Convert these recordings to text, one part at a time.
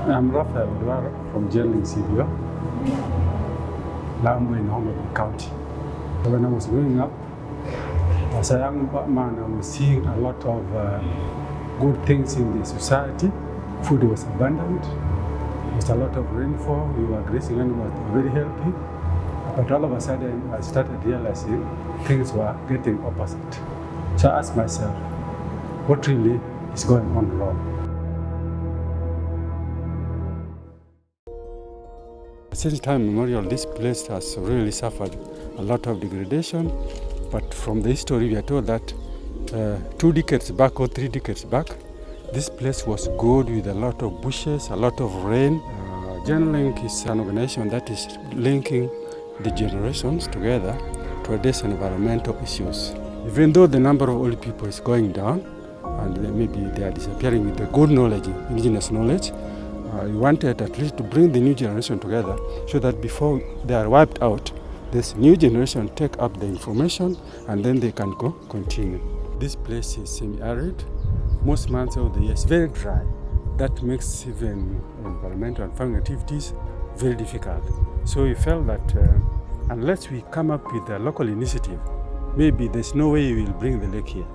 I'm Rafael from Seedlings, Lambo in Homa Bay County. When I was growing up, as a young man, I was seeing a lot of good things in the society. Food was abundant, there was a lot of rainfall, we were grazing animals, very healthy. But all of a sudden, I started realizing things were getting opposite. So I asked myself, what really is going on wrong? Since time immemorial, this place has really suffered a lot of degradation. But from the history, we are told that 2 decades back or 3 decades back, this place was good with a lot of bushes, a lot of rain. GenLink is an organization that is linking the generations together to address environmental issues. Even though the number of old people is going down, and maybe they are disappearing with the good knowledge, indigenous knowledge, we wanted at least to bring the new generation together so that before they are wiped out, this new generation take up the information and then they can continue. This place is semi-arid. Most months of the year is very dry. That makes even environmental and farming activities very difficult. So we felt that unless we come up with a local initiative, maybe there's no way we will bring the lake here.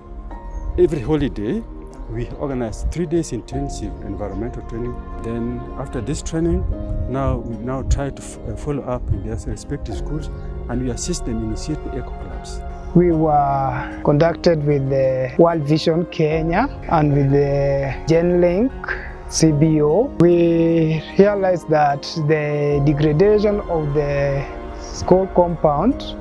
Every holiday, we organize 3 days intensive environmental training. Then after this training, we try to follow up in their respective schools, and we assist them initiate the eco clubs. We were conducted with the World Vision Kenya and with the GenLink CBO. We realized that the degradation of the school compound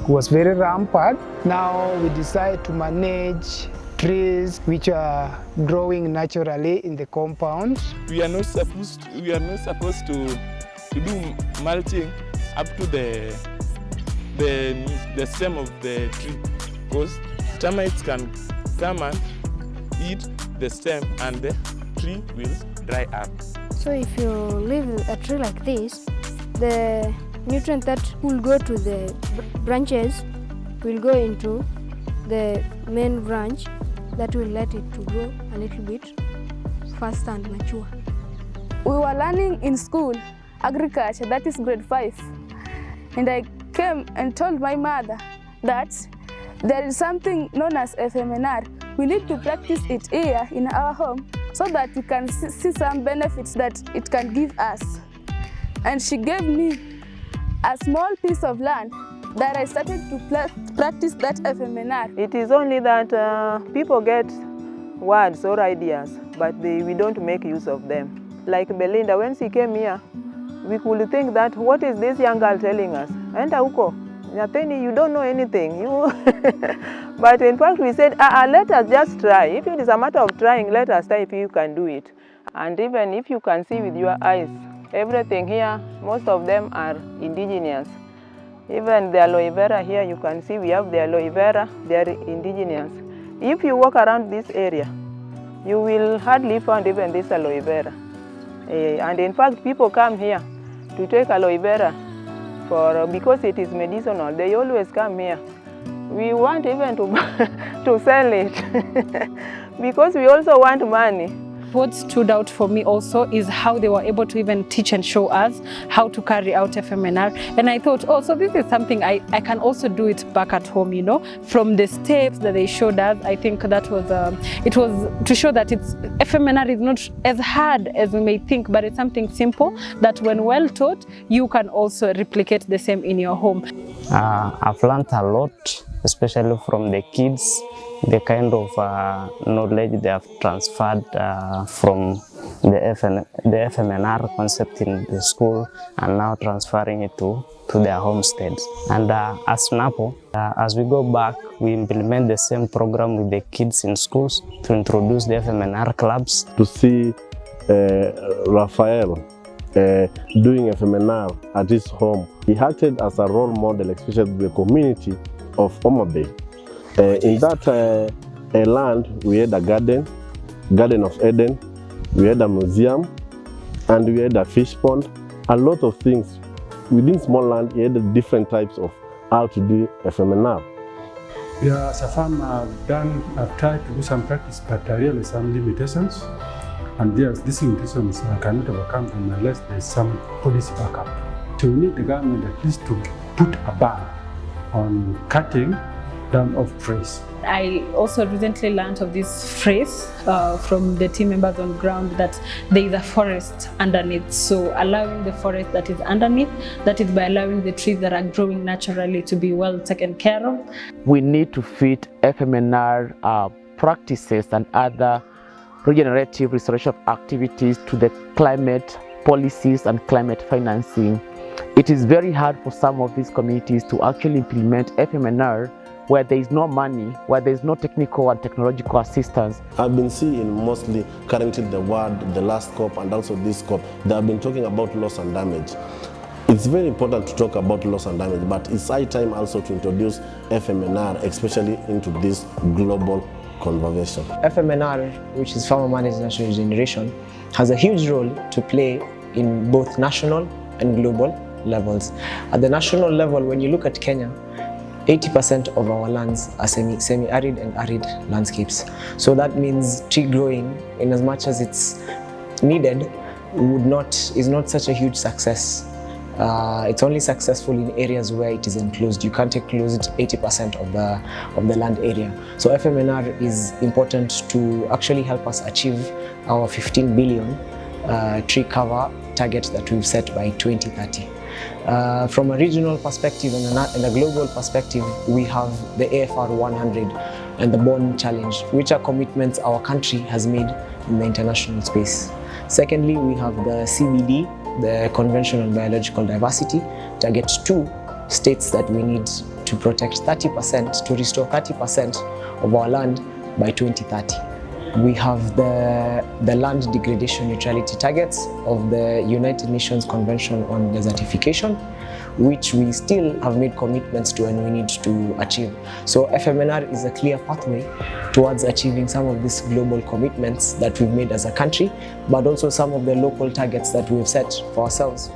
was very rampant. Now we decided to manage trees which are growing naturally in the compound. We are not supposed to do mulching up to the stem of the tree, because termites can come and eat the stem and the tree will dry up. So if you leave a tree like this, the nutrient that will go to the branches will go into the main branch that will let it to grow a little bit faster and mature. We were learning in school agriculture, that is grade 5, and I came and told my mother that there is something known as FMNR. We need to practice it here in our home so that we can see some benefits that it can give us. And she gave me a small piece of land that I started to practice that FMNR. It is only that people get words or ideas, but we don't make use of them. Like Belinda, when she came here, we could think that, what is this young girl telling us? Enta huko, Nyapeni, you don't know anything. But in fact, we said, let us just try. If it is a matter of trying, let us try if you can do it. And even if you can see with your eyes, everything here, most of them are indigenous. Even the aloe vera here, you can see we have the aloe vera, they are indigenous. If you walk around this area, you will hardly find even this aloe vera. And in fact, people come here to take aloe vera because it is medicinal. They always come here. We want even to sell it because we also want money. What stood out for me also is how they were able to even teach and show us how to carry out FMNR. And I thought, oh, so this is something I can also do it back at home, you know. From the steps that they showed us, I think that was, it was to show that FMNR is not as hard as we may think, but it's something simple that when well taught, you can also replicate the same in your home. I've learned a lot, especially from the kids. The kind of knowledge they have transferred from the FMNR concept in the school and now transferring it to their homesteads. And as NAPO, as we go back, we implement the same program with the kids in schools to introduce the FMNR clubs. To see Rafael doing FMNR at his home, he acted as a role model, especially to the community of Homa Bay. In that land, we had a Garden of Eden, we had a museum, and we had a fish pond, a lot of things. Within small land, we had different types of how to do FMNR. Yeah, as a farmer, I've tried to do some practice, but there are really some limitations. And yes, these limitations cannot overcome them unless there is some policy backup. So we need the government at least to put a ban on cutting down of trees. I also recently learned of this phrase from the team members on ground that there is a forest underneath. So allowing the forest that is underneath, that is by allowing the trees that are growing naturally to be well taken care of. We need to fit FMNR practices and other regenerative restoration activities to the climate policies and climate financing. It is very hard for some of these communities to actually implement FMNR where there is no money, where there is no technical and technological assistance. I've been seeing mostly currently the word, the last COP and also this COP, they have been talking about loss and damage. It's very important to talk about loss and damage, but it's high time also to introduce FMNR, especially into this global conservation. FMNR, which is Farmer Managed Natural Regeneration, has a huge role to play in both national and global levels. At the national level, when you look at Kenya, 80% of our lands are semi-arid and arid landscapes. So that means tree growing, in as much as it's needed, is not such a huge success. It's only successful in areas where it is enclosed. You can't enclose 80% of the land area. So FMNR is important to actually help us achieve our 15 billion tree cover target that we've set by 2030. From a regional perspective and a global perspective, we have the AFR 100 and the Bonn Challenge, which are commitments our country has made in the international space. Secondly, we have the CBD, the Convention on Biological Diversity, targets 2 states that we need to protect 30%, to restore 30% of our land by 2030. We have the land degradation neutrality targets of the United Nations Convention on Desertification, which we still have made commitments to and we need to achieve. So FMNR is a clear pathway towards achieving some of these global commitments that we've made as a country, but also some of the local targets that we've set for ourselves.